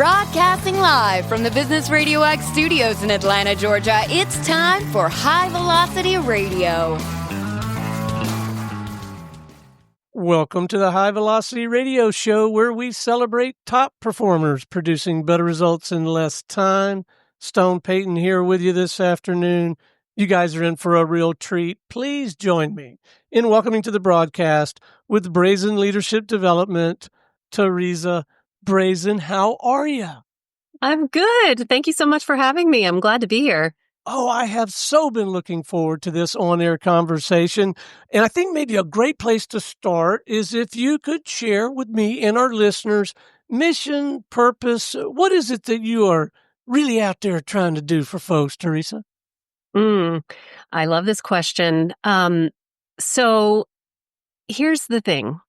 Broadcasting live from the Business RadioX studios in Atlanta, Georgia, it's time for High Velocity Radio. Welcome to the High Velocity Radio Show, where we celebrate top performers producing better results in less time. Stone Payton here with you this afternoon. You guys are in for a real treat. Please join me in welcoming to the broadcast with Brazen Leadership Development, Teresa Brazen. How are you? I'm good. Thank you so much for having me. I'm glad to be here. Oh, I have so been looking forward to this on-air conversation. And I think maybe a great place to start is if you could share with me and our listeners mission, purpose. What is it that you are really out there trying to do for folks, Teresa? I love this question. So here's the thing.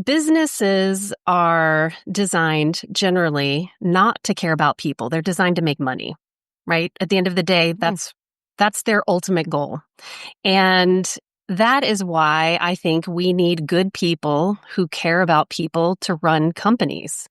Businesses are designed generally not to care about people. They're designed to make money, right? At the end of the day, that's their ultimate goal. And that is why I think we need good people who care about people to run companies.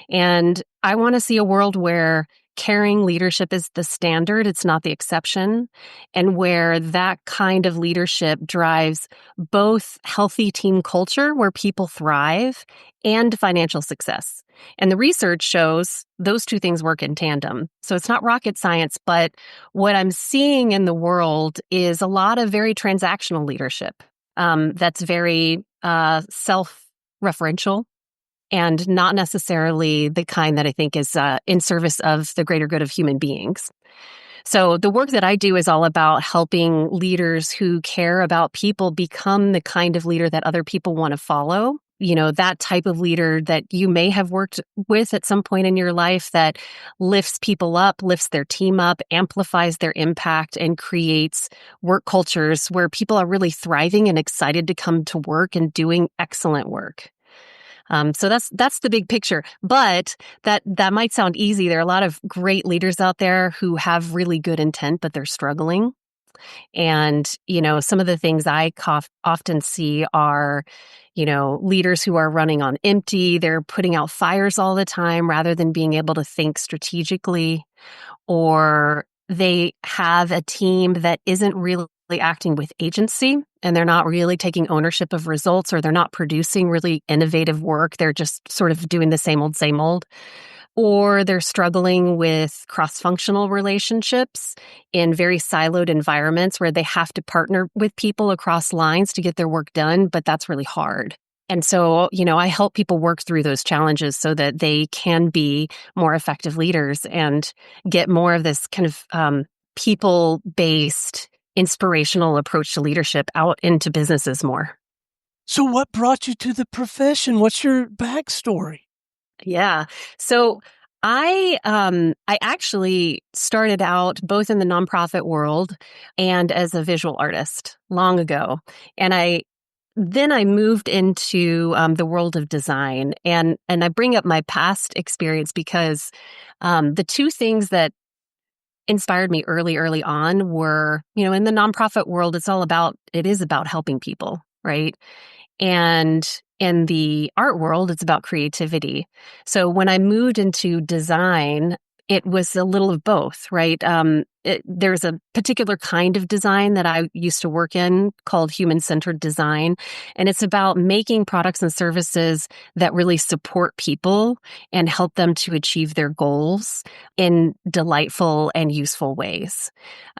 And I want to see a world where caring leadership is the standard, it's not the exception, and where that kind of leadership drives both healthy team culture where people thrive and financial success. And the research shows those two things work in tandem. So it's not rocket science, but what I'm seeing in the world is a lot of very transactional leadership that's very self-referential, and not necessarily the kind that I think is in service of the greater good of human beings. So the work that I do is all about helping leaders who care about people become the kind of leader that other people want to follow. You know, that type of leader that you may have worked with at some point in your life that lifts people up, lifts their team up, amplifies their impact, and creates work cultures where people are really thriving and excited to come to work and doing excellent work. So that's the big picture. But that might sound easy. There are a lot of great leaders out there who have really good intent, but they're struggling. And, you know, some of the things I often see are, you know, leaders who are running on empty. They're putting out fires all the time rather than being able to think strategically. Or they have a team that isn't really acting with agency, and they're not really taking ownership of results, or they're not producing really innovative work. They're just sort of doing the same old, or they're struggling with cross-functional relationships in very siloed environments where they have to partner with people across lines to get their work done, but that's really hard. And so, you know, I help people work through those challenges so that they can be more effective leaders and get more of this kind of people-based inspirational approach to leadership out into businesses more. So what brought you to the profession? What's your backstory? Yeah. So I actually started out both in the nonprofit world and as a visual artist long ago. And then I moved into the world of design. And I bring up my past experience because the two things that inspired me early on were, you know, in the nonprofit world, it is about helping people, right? And in the art world, it's about creativity. So when I moved into design, it was a little of both, right? There's a particular kind of design that I used to work in called human-centered design. And it's about making products and services that really support people and help them to achieve their goals in delightful and useful ways.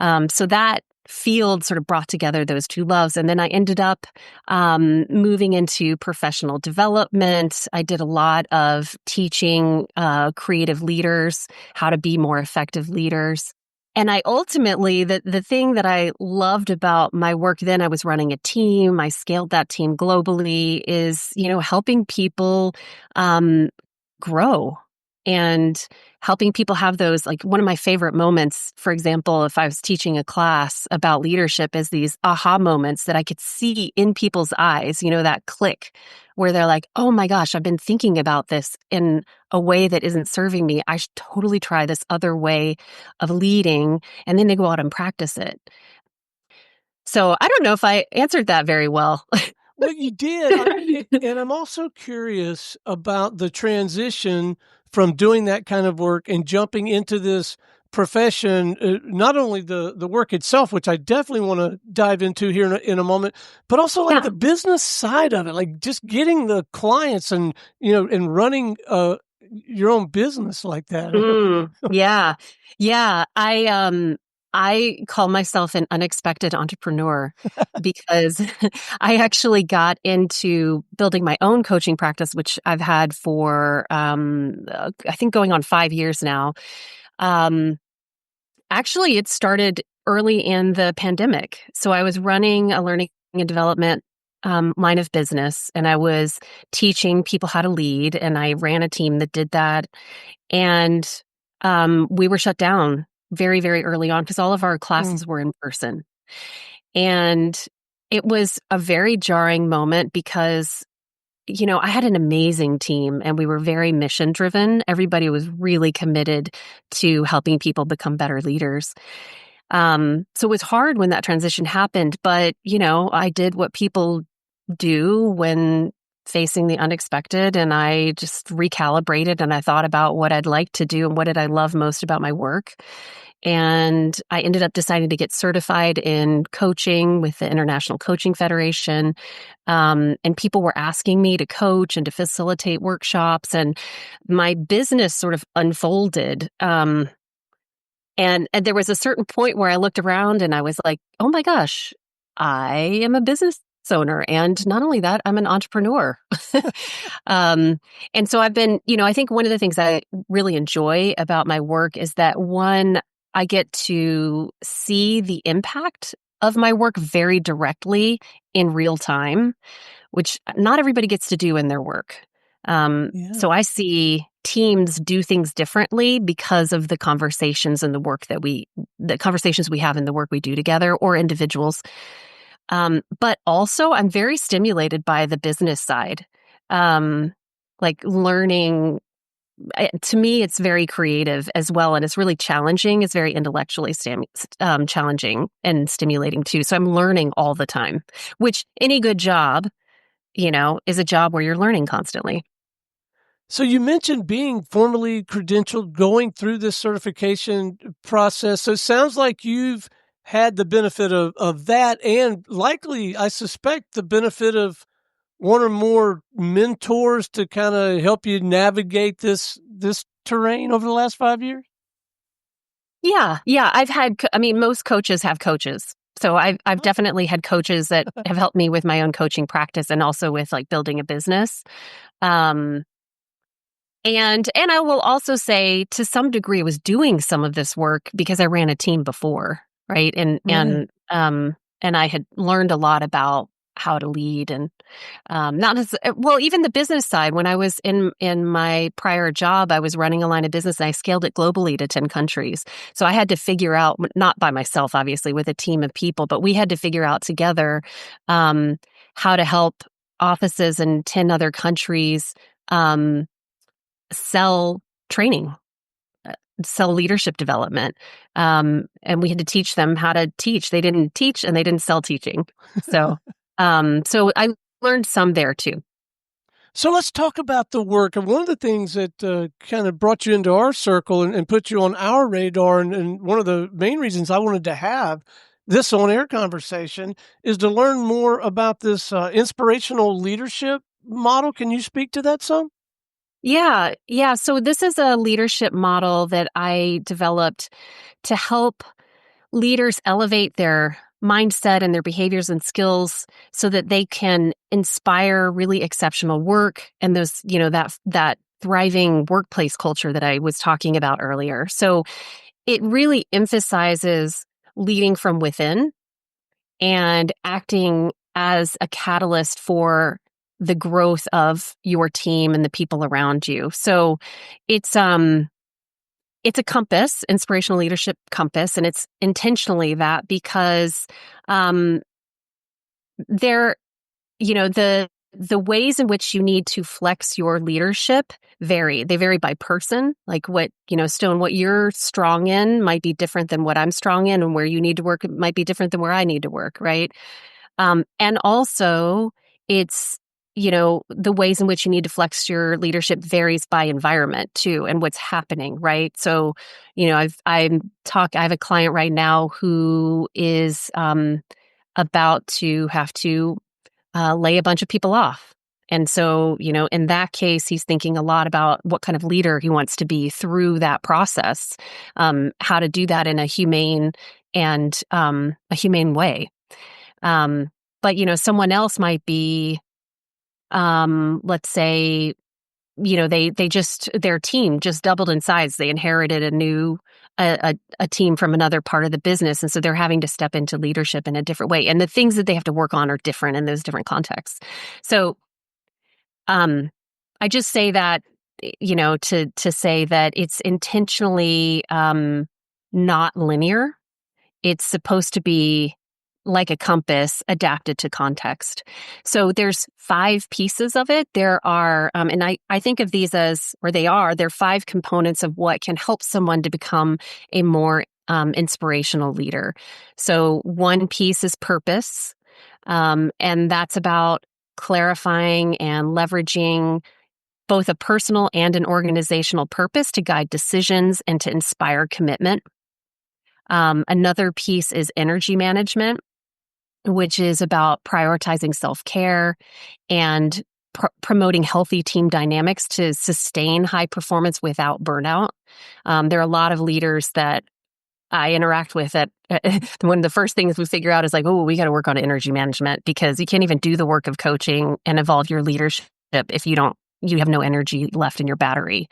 So that field sort of brought together those two loves. And then I ended up moving into professional development. I did a lot of teaching creative leaders how to be more effective leaders. And I ultimately, the thing that I loved about my work then, I was running a team. I scaled that team globally, is, you know, helping people grow and helping people have those, like one of my favorite moments, for example, if I was teaching a class about leadership, is these aha moments that I could see in people's eyes, you know, that click where they're like, oh my gosh, I've been thinking about this in a way that isn't serving me. I should totally try this other way of leading. And then they go out and practice it. So I don't know if I answered that very well. Well, you did. And I'm also curious about the transition from doing that kind of work and jumping into this profession, not only the work itself, which I definitely want to dive into here in a moment, but also like the business side of it, like just getting the clients and, and running your own business like that. Yeah. Yeah. I call myself an unexpected entrepreneur because I actually got into building my own coaching practice, which I've had for, I think going on 5 years now. Actually, it started early in the pandemic. So I was running a learning and development line of business, and I was teaching people how to lead, and I ran a team that did that. And we were shut down very, very early on because all of our classes were in person. And it was a very jarring moment because I had an amazing team and we were very mission driven. Everybody was really committed to helping people become better leaders. So it was hard when that transition happened, but I did what people do when facing the unexpected, and I just recalibrated and I thought about what I'd like to do and what did I love most about my work. And I ended up deciding to get certified in coaching with the International Coaching Federation. And people were asking me to coach and to facilitate workshops, and my business sort of unfolded. And there was a certain point where I looked around and I was like, oh my gosh, I am a business owner. And not only that, I'm an entrepreneur. And so I've been, I think one of the things I really enjoy about my work is that one, I get to see the impact of my work very directly in real time, which not everybody gets to do in their work. So I see teams do things differently because of the conversations and the conversations we have and the work we do together, or individuals. But also I'm very stimulated by the business side. Like learning, to me, it's very creative as well. And it's really challenging. It's very intellectually challenging and stimulating too. So I'm learning all the time, which any good job, is a job where you're learning constantly. So you mentioned being formally credentialed, going through this certification process. So it sounds like you've had the benefit of that, and likely, I suspect, the benefit of one or more mentors to kind of help you navigate this terrain over the last 5 years. Yeah. Most coaches have coaches. So I've definitely had coaches that have helped me with my own coaching practice and also with like building a business. And I will also say, to some degree, I was doing some of this work because I ran a team before, right? And I had learned a lot about how to lead, and not as well, even the business side. When I was in my prior job, I was running a line of business and I scaled it globally to 10 countries. So I had to figure out, not by myself, obviously, with a team of people, but we had to figure out together how to help offices in 10 other countries sell training, sell leadership development. And we had to teach them how to teach. They didn't teach and they didn't sell teaching. So, so I learned some there too. So let's talk about the work. And one of the things that kind of brought you into our circle and put you on our radar, and one of the main reasons I wanted to have this on-air conversation is to learn more about this inspirational leadership model. Can you speak to that some? Yeah. Yeah. So this is a leadership model that I developed to help leaders elevate their mindset and their behaviors and skills so that they can inspire really exceptional work and that thriving workplace culture that I was talking about earlier. So it really emphasizes leading from within and acting as a catalyst for the growth of your team and the people around you. So it's a compass, inspirational leadership compass, and it's intentionally that because there, the ways in which you need to flex your leadership vary. They vary by person. Like Stone, what you're strong in might be different than what I'm strong in, and where you need to work might be different than where I need to work, right? And also, it's the ways in which you need to flex your leadership varies by environment too, and what's happening, right? So, I have a client right now who is about to have to lay a bunch of people off. And so, in that case, he's thinking a lot about what kind of leader he wants to be through that process, how to do that in a humane way. But, someone else might be, let's say, their team just doubled in size. They inherited a team from another part of the business. And so they're having to step into leadership in a different way. And the things that they have to work on are different in those different contexts. So, I just say that, to say that it's intentionally, not linear. It's supposed to be like a compass adapted to context. So there's 5 pieces of it. There are, and I think of these they're 5 components of what can help someone to become a more inspirational leader. So one piece is purpose, and that's about clarifying and leveraging both a personal and an organizational purpose to guide decisions and to inspire commitment. Another piece is energy management, which is about prioritizing self-care and promoting healthy team dynamics to sustain high performance without burnout. There are a lot of leaders that I interact with that one of the first things we figure out is like, oh, we got to work on energy management, because you can't even do the work of coaching and evolve your leadership if you have no energy left in your battery.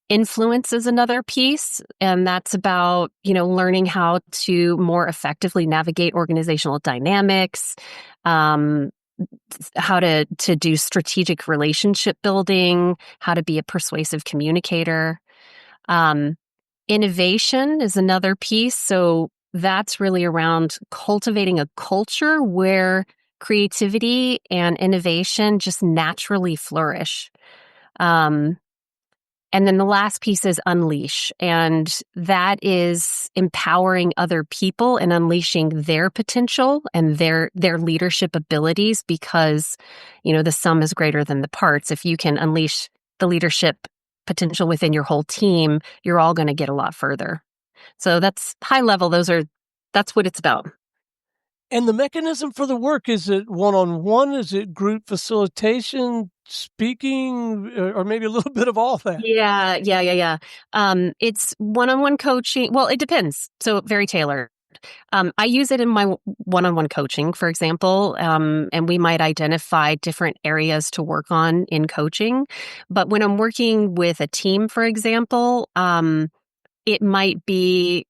Influence is another piece, and that's about, learning how to more effectively navigate organizational dynamics, how to do strategic relationship building, how to be a persuasive communicator. Innovation is another piece. So that's really around cultivating a culture where creativity and innovation just naturally flourish. And then the last piece is unleash, and that is empowering other people and unleashing their potential and their leadership abilities, because, the sum is greater than the parts. If you can unleash the leadership potential within your whole team, you're all going to get a lot further. So that's high level. That's what it's about. And the mechanism for the work, is it one-on-one? Is it group facilitation, speaking, or maybe a little bit of all that? Yeah. It's one-on-one coaching. Well, it depends. So very tailored. I use it in my one-on-one coaching, for example, and we might identify different areas to work on in coaching. But when I'm working with a team, for example, it might be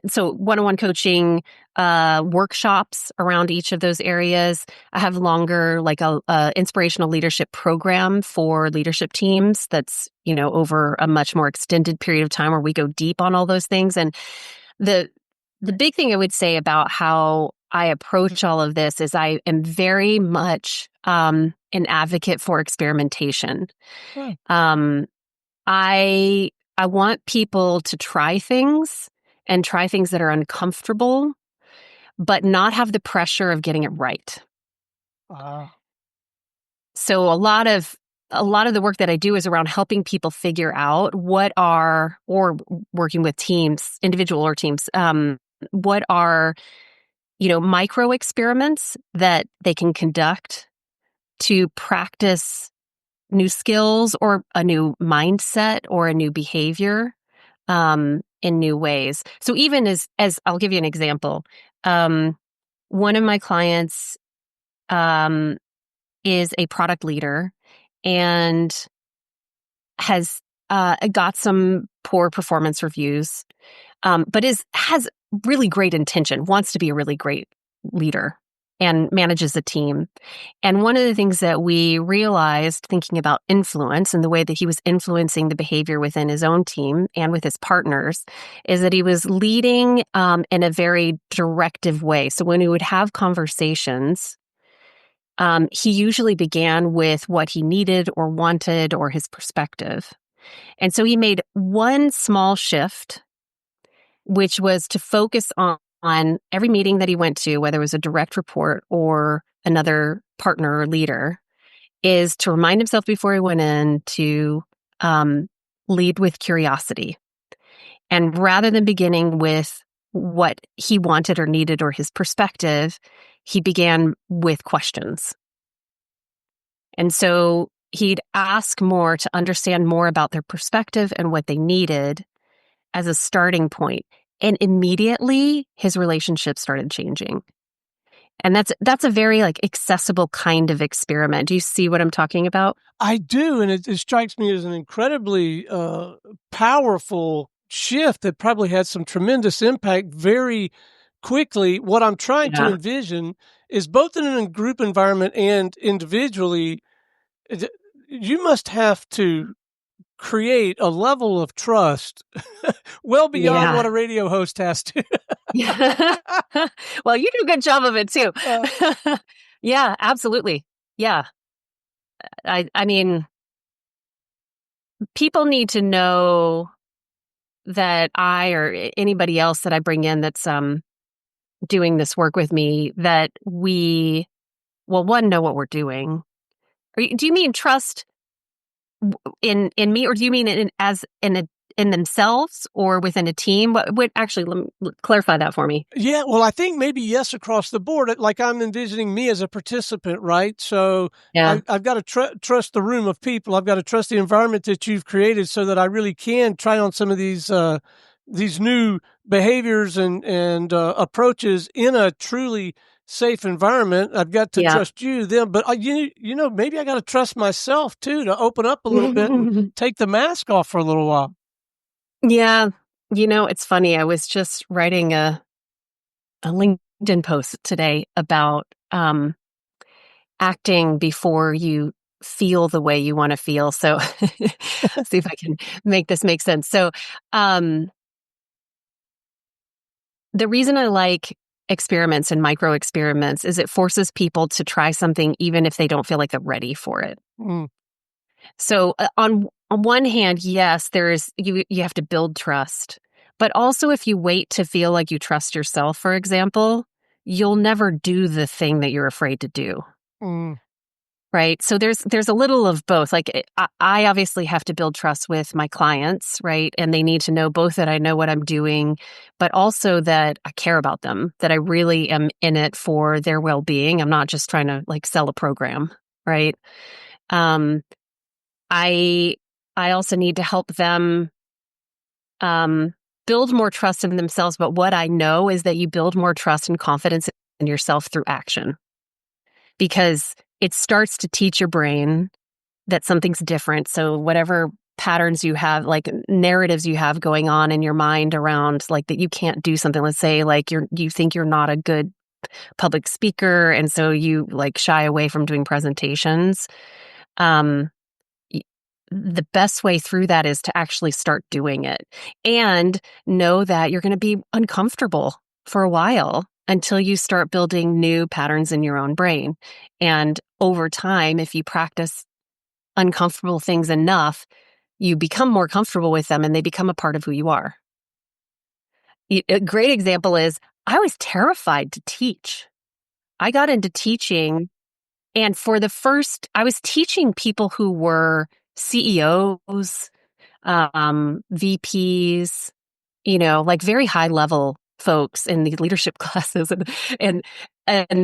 so one-on-one coaching workshops around each of those areas. I have longer, like a inspirational leadership program for leadership teams that's, over a much more extended period of time where we go deep on all those things. And the big thing I would say about how I approach all of this is I am very much an advocate for experimentation. I want people to try things that are uncomfortable, but not have the pressure of getting it right. So a lot of the work that I do is around helping people figure out or working with teams, individual or teams, what are, micro experiments that they can conduct to practice new skills or a new mindset or a new behavior in new ways. So even as I'll give you an example. One of my clients is a product leader and has got some poor performance reviews, but has really great intention, wants to be a really great leader and manages a team. And one of the things that we realized thinking about influence and the way that he was influencing the behavior within his own team and with his partners is that he was leading in a very directive way. So when we would have conversations, he usually began with what he needed or wanted or his perspective. And so he made one small shift, which was to focus on every meeting that he went to, whether it was a direct report or another partner or leader is to remind himself before he went in to lead with curiosity. And rather than beginning with what he wanted or needed or his perspective, he began with questions. And so he'd ask more to understand more about their perspective and what they needed as a starting point. And immediately his relationship started changing. And that's a very accessible kind of experiment. Do you see what I'm talking about? I do, and it strikes me as an incredibly powerful shift that probably had some tremendous impact very quickly. What I'm trying to envision is both in a group environment and individually, you must have to create a level of trust well beyond what a radio host has to. Yeah. Well, you do a good job of it too. Yeah, absolutely. Yeah. I mean, people need to know that I or anybody else that I bring in that's doing this work with me, that we, well, one, know what we're doing. Do you mean trust in me, or do you mean in themselves or within a team? What actually, let me clarify that for me. Yeah, well, I think maybe yes across the board. Like I'm envisioning me as a participant, right? So Yeah. I've got to trust the room of people. I've got to trust the environment that you've created, so that I really can try on some of these new behaviors and approaches in a truly safe environment. I've got to trust them, but maybe I got to trust myself too, to open up a little bit and take the mask off for a little while. Yeah. It's funny. I was just writing a LinkedIn post today about acting before you feel the way you want to feel. So see if I can make this make sense. So the reason I like experiments and micro experiments is it forces people to try something even if they don't feel like they're ready for it. Mm. So on one hand, yes, you have to build trust. But also if you wait to feel like you trust yourself, for example, you'll never do the thing that you're afraid to do. Mm. Right. So there's a little of both. I obviously have to build trust with my clients, right? And they need to know both that I know what I'm doing, but also that I care about them, that I really am in it for their well-being. I'm not just trying to sell a program, right? I also need to help them build more trust in themselves. But what I know is that you build more trust and confidence in yourself through action, because it starts to teach your brain that something's different. So whatever patterns you have, narratives you have going on in your mind around that you can't do something. Let's say you think you're not a good public speaker, and so you shy away from doing presentations. The best way through that is to actually start doing it, and know that you're going to be uncomfortable for a while until you start building new patterns in your own brain. And over time, if you practice uncomfortable things enough, you become more comfortable with them and they become a part of who you are. A great example is I was terrified to teach. I got into teaching, and I was teaching people who were CEOs, VPs, very high level folks in the leadership classes, and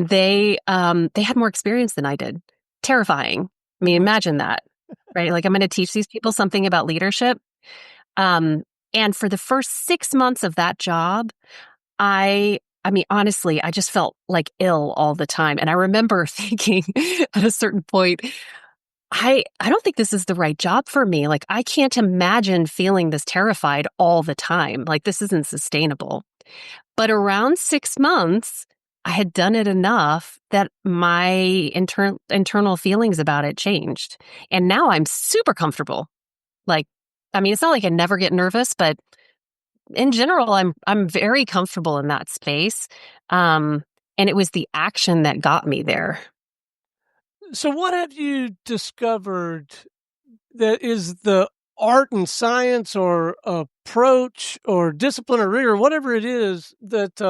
they had more experience than I did. Terrifying. I mean, imagine that, right? I'm going to teach these people something about leadership. And for the first 6 months of that job, I mean, honestly, I just felt ill all the time. And I remember thinking at a certain point, I don't think this is the right job for me. I can't imagine feeling this terrified all the time. This isn't sustainable. But around 6 months, I had done it enough that my internal feelings about it changed. And now I'm super comfortable. It's not like I never get nervous, but in general, I'm very comfortable in that space. And it was the action that got me there. So what have you discovered that is the art and science or approach or discipline or rigor, whatever it is that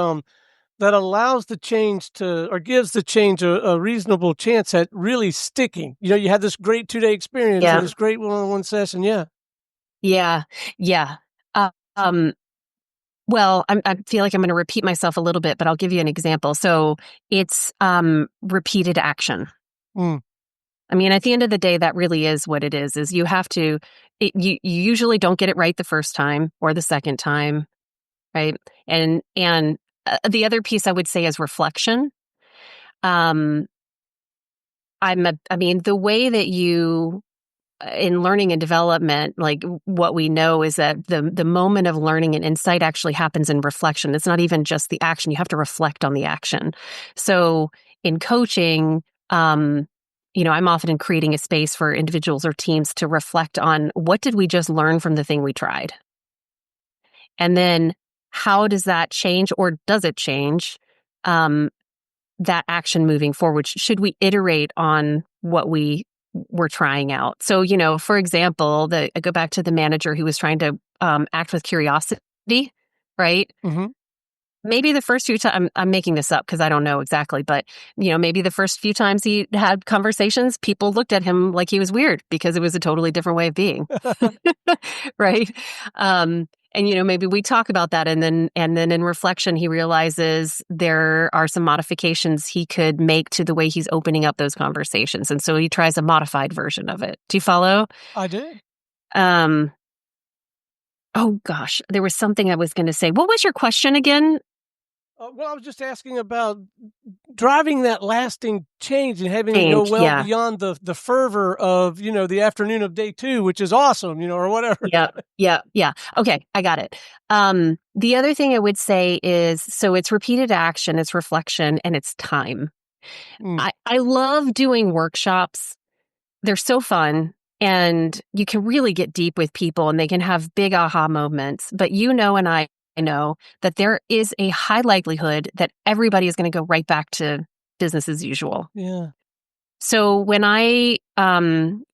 that allows the change to, or gives the change a reasonable chance at really sticking. You had this great 2-day experience or Yeah. this great one-on-one session. Yeah. Yeah. Yeah. Uh, um, well, I feel like I'm going to repeat myself a little bit, but I'll give you an example. So it's repeated action. Mm. I mean, at the end of the day, that really is what it is you have to, you usually don't get it right the first time or the second time, right? And the other piece I would say is reflection. Um, I mean, the way that you, in learning and development, like what we know is that the moment of learning and insight actually happens in reflection. It's not even just the action. You have to reflect on the action. So in coaching, I'm often creating a space for individuals or teams to reflect on what did we just learn from the thing we tried? And then how does that change, or does it change um, that action moving forward? Should we iterate on what we were trying out? So, for example, I go back to the manager who was trying to act with curiosity, right? Mm-hmm. Maybe the first few times, I'm making this up because I don't know exactly, but maybe the first few times he had conversations, people looked at him like he was weird because it was a totally different way of being, right? And maybe we talk about that, and then in reflection, he realizes there are some modifications he could make to the way he's opening up those conversations, and so he tries a modified version of it. Do you follow? I did. Oh gosh, there was something I was going to say. What was your question again? Well, I was just asking about driving that lasting change and having it go Change, well yeah. beyond the fervor of, the afternoon of day 2, which is awesome, or whatever. Yeah. Okay, I got it. The other thing I would say is, so it's repeated action, it's reflection, and it's time. Mm. I love doing workshops. They're so fun, and you can really get deep with people, and they can have big aha moments. But and I know that there is a high likelihood that everybody is going to go right back to business as usual. Yeah. So when I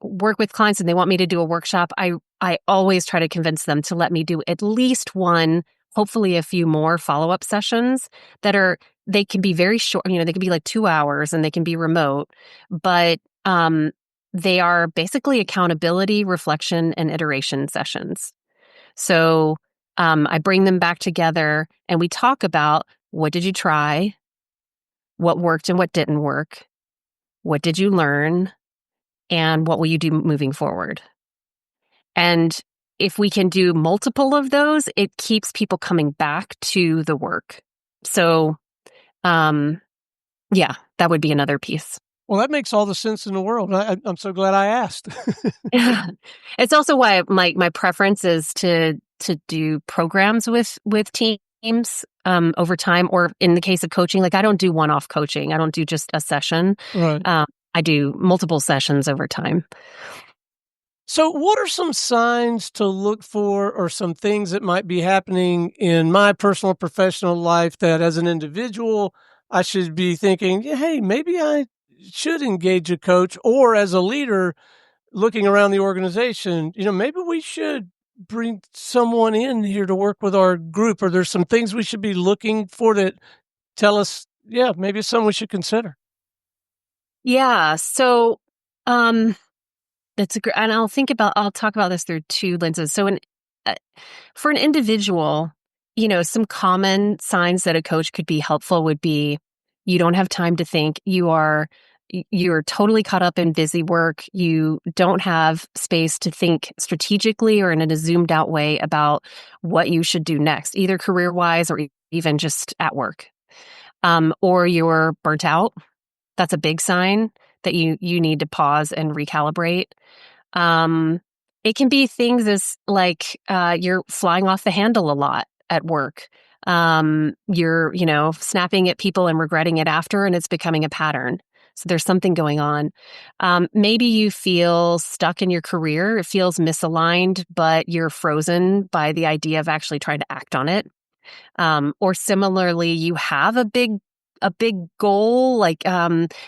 work with clients and they want me to do a workshop, I always try to convince them to let me do at least one, hopefully a few more follow-up sessions they can be very short, they can be like 2 hours and they can be remote, but they are basically accountability, reflection, and iteration sessions. So I bring them back together and we talk about, what did you try? What worked and what didn't work? What did you learn? And what will you do moving forward? And if we can do multiple of those, it keeps people coming back to the work. So, yeah, that would be another piece. Well, that makes all the sense in the world. I'm so glad I asked. It's also why my preference is to do programs with teams over time, or in the case of coaching, like I don't do one-off coaching. I don't do just a session. Right. I do multiple sessions over time. So what are some signs to look for, or some things that might be happening in my personal professional life that as an individual, I should be thinking, yeah, hey, maybe I should engage a coach, or as a leader looking around the organization, maybe we should bring someone in here to work with our group, or there's some things we should be looking for that tell us, yeah, maybe it's something we should consider. Yeah. So, that's and I'll talk about this through 2 lenses. So, for an individual, some common signs that a coach could be helpful would be, you don't have time to think. You're totally caught up in busy work. You don't have space to think strategically or in a zoomed out way about what you should do next, either career wise or even just at work. Or you're burnt out. That's a big sign that you need to pause and recalibrate. It can be things as like you're flying off the handle a lot at work. You're, snapping at people and regretting it after, and it's becoming a pattern. So there's something going on. Maybe you feel stuck in your career. It feels misaligned, but you're frozen by the idea of actually trying to act on it. Or similarly, you have a big goal, like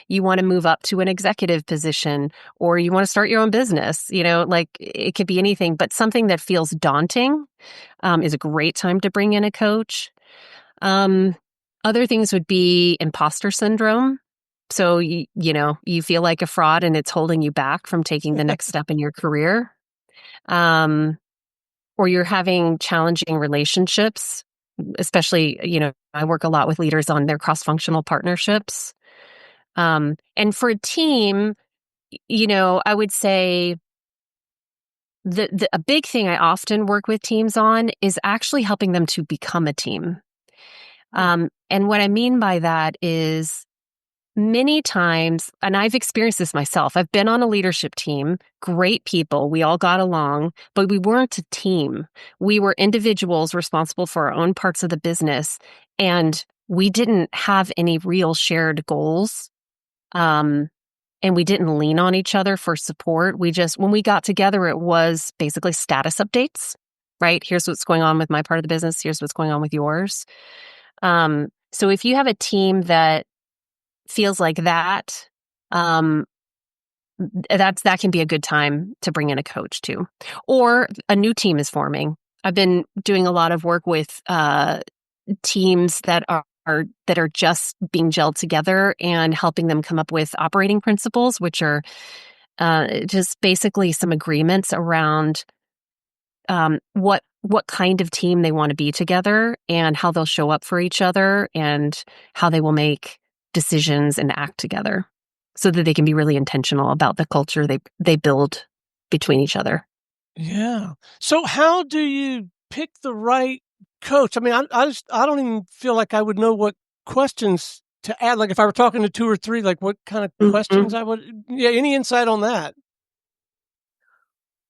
you want to move up to an executive position, or you want to start your own business. Like it could be anything, but something that feels daunting is a great time to bring in a coach. Other things would be imposter syndrome. So, you feel like a fraud and it's holding you back from taking the next step in your career. Or you're having challenging relationships, especially, I work a lot with leaders on their cross-functional partnerships. And for a team, I would say a big thing I often work with teams on is actually helping them to become a team. And what I mean by that is many times, and I've experienced this myself, I've been on a leadership team, great people, we all got along, but we weren't a team. We were individuals responsible for our own parts of the business, and we didn't have any real shared goals. And we didn't lean on each other for support. When we got together, it was basically status updates, right? Here's what's going on with my part of the business. Here's what's going on with yours. So if you have a team that feels like that, that can be a good time to bring in a coach too. Or a new team is forming. I've been doing a lot of work with teams that are just being gelled together and helping them come up with operating principles, which are just basically some agreements around what kind of team they want to be together and how they'll show up for each other and how they will make decisions and act together so that they can be really intentional about the culture they build between each other. Yeah. So how do you pick the right coach? I mean, I don't even feel like I would know what questions to add. Like if I were talking to 2 or 3, like what kind of questions I would, any insight on that?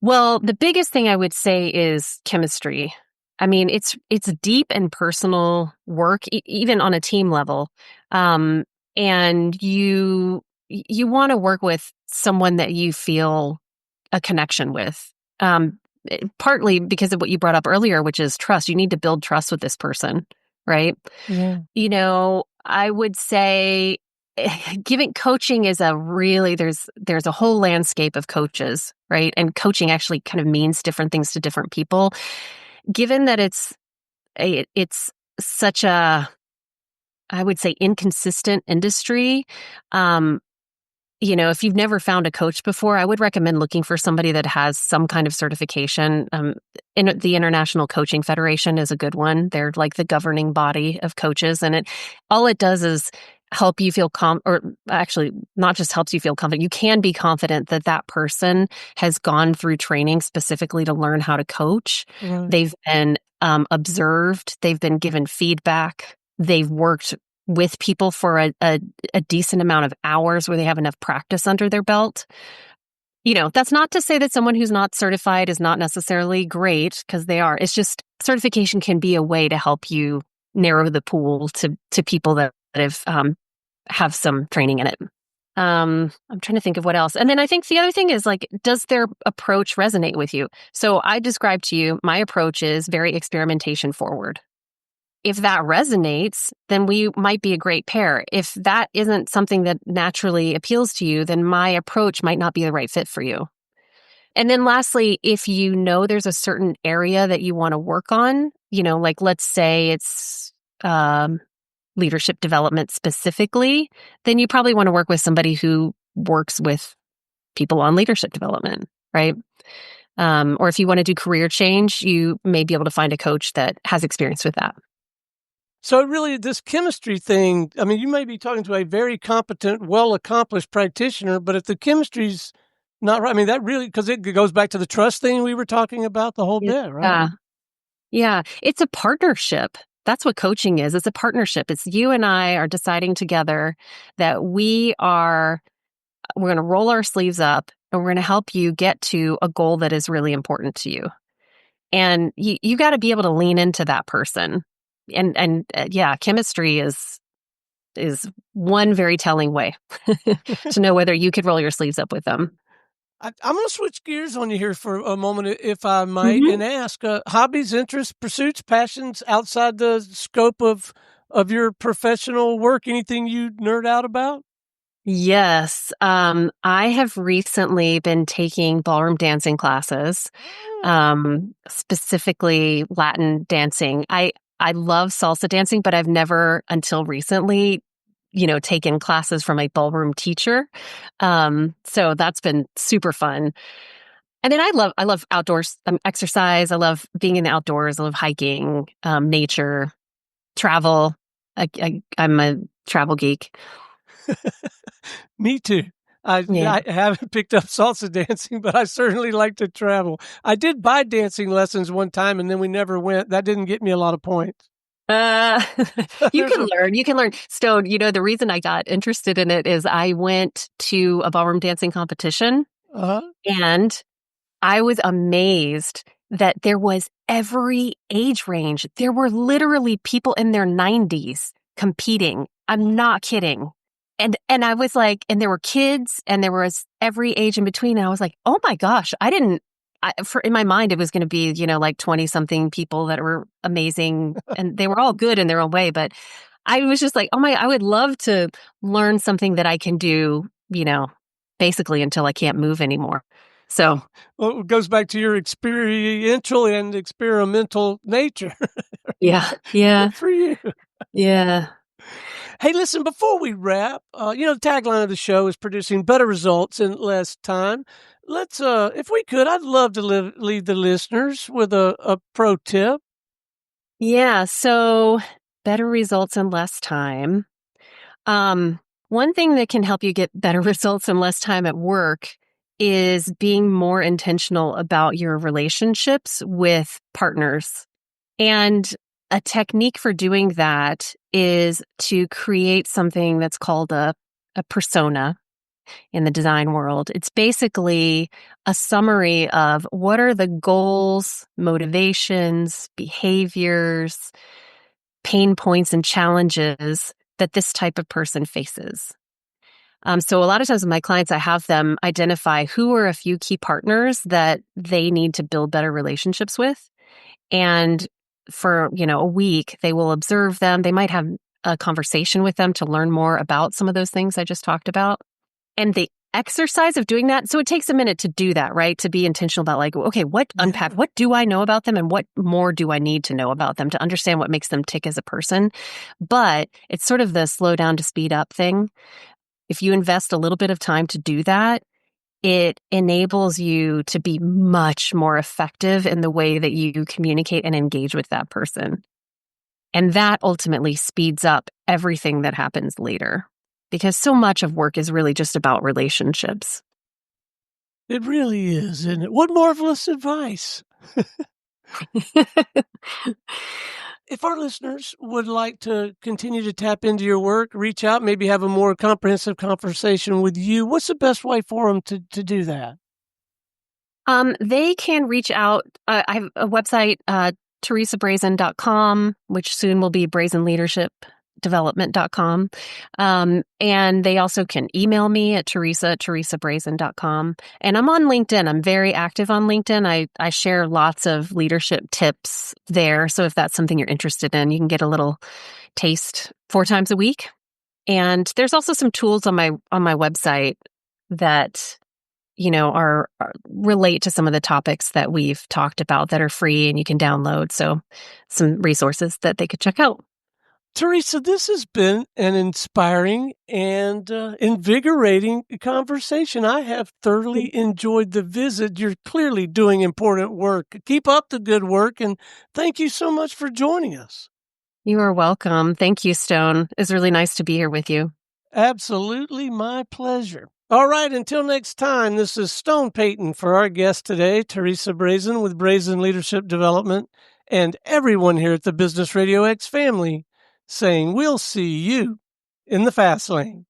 Well, the biggest thing I would say is chemistry. I mean, it's deep and personal work, even on a team level. And you want to work with someone that you feel a connection with. Partly because of what you brought up earlier, which is trust. You need to build trust with this person, right? Yeah. I would say giving coaching is there's a whole landscape of coaches, right? And coaching actually kind of means different things to different people. Given that it's such a, I would say, inconsistent industry, if you've never found a coach before, I would recommend looking for somebody that has some kind of certification. The International Coaching Federation is a good one. They're like the governing body of coaches, and all it does is help you feel or actually not just helps you feel confident. You can be confident that that person has gone through training specifically to learn how to coach. Right. They've been observed. They've been given feedback. They've worked with people for a decent amount of hours where they have enough practice under their belt. That's not to say that someone who's not certified is not necessarily great, because they are. It's just certification can be a way to help you narrow the pool to people that have some training in it. I'm trying to think of what else. And then I think the other thing is, like, does their approach resonate with you? So I described to you, my approach is very experimentation forward. If that resonates, then we might be a great pair. If that isn't something that naturally appeals to you, then my approach might not be the right fit for you. And then lastly, if you know there's a certain area that you want to work on, like let's say it's leadership development specifically, then you probably want to work with somebody who works with people on leadership development, right? Or if you want to do career change, you may be able to find a coach that has experience with that. So really, this chemistry thing, I mean, you may be talking to a very competent, well-accomplished practitioner, but if the chemistry's not right, I mean, that really, because it goes back to the trust thing we were talking about the whole bit, right? Yeah. It's a partnership. That's what coaching is. It's a partnership. It's you and I are deciding together that we're going to roll our sleeves up and we're going to help you get to a goal that is really important to you. And you got to be able to lean into that person. And chemistry is one very telling way to know whether you could roll your sleeves up with them. I'm going to switch gears on you here for a moment, if I might, and ask hobbies, interests, pursuits, passions outside the scope of your professional work. Anything you nerd out about? Yes. I have recently been taking ballroom dancing classes, specifically Latin dancing. I love salsa dancing, but I've never until recently, taken classes from a ballroom teacher. So that's been super fun. And then I love outdoors exercise. I love being in the outdoors. I love hiking, nature, travel. I'm a travel geek. Me too. Yeah. I haven't picked up salsa dancing, but I certainly like to travel. I did buy dancing lessons one time, and then we never went. That didn't get me a lot of points. Uh, you There's can learn. You can learn. Stone, the reason I got interested in it is I went to a ballroom dancing competition, uh and I was amazed that there was every age range. There were literally people in their 90s competing. I'm not kidding. And I was like, and there were kids, and there was every age in between. And I was like, oh my gosh, in my mind, it was going to be, like 20 something people that were amazing, and they were all good in their own way. But I was just like, I would love to learn something that I can do, basically until I can't move anymore. So, Well, it goes back to your experiential and experimental nature. yeah, yeah, Good for you. yeah. Hey, listen, before we wrap, the tagline of the show is producing better results in less time. Let's, if we could, I'd love to leave the listeners with a pro tip. Yeah, so better results in less time. One thing that can help you get better results in less time at work is being more intentional about your relationships with partners. And a technique for doing that is to create something that's called a persona in the design world. It's basically a summary of what are the goals, motivations, behaviors, pain points, and challenges that this type of person faces. So a lot of times with my clients, I have them identify who are a few key partners that they need to build better relationships with. And for, a week, they will observe them. They might have a conversation with them to learn more about some of those things I just talked about. And the exercise of doing that, so it takes a minute to do that, right? To be intentional about like, okay, what do I know about them, and what more do I need to know about them to understand what makes them tick as a person? But it's sort of the slow down to speed up thing. If you invest a little bit of time to do that, it enables you to be much more effective in the way that you communicate and engage with that person. And that ultimately speeds up everything that happens later, because so much of work is really just about relationships. It really is, isn't it? What marvelous advice. If our listeners would like to continue to tap into your work, reach out, maybe have a more comprehensive conversation with you, what's the best way for them to do that? They can reach out. I have a website, teresabrazen.com, which soon will be Brazen Leadership Development.com. And they also can email me at teresabrazen.com. And I'm on LinkedIn. I'm very active on LinkedIn. I share lots of leadership tips there. So if that's something you're interested in, you can get a little taste 4 times a week. And there's also some tools on my website that are relate to some of the topics that we've talked about that are free and you can download. So some resources that they could check out. Teresa, this has been an inspiring and invigorating conversation. I have thoroughly enjoyed the visit. You're clearly doing important work. Keep up the good work, and thank you so much for joining us. You are welcome. Thank you, Stone. It's really nice to be here with you. Absolutely my pleasure. All right, until next time, this is Stone Payton for our guest today, Teresa Brazen with Brazen Leadership Development, and everyone here at the Business RadioX family saying we'll see you in the fast lane.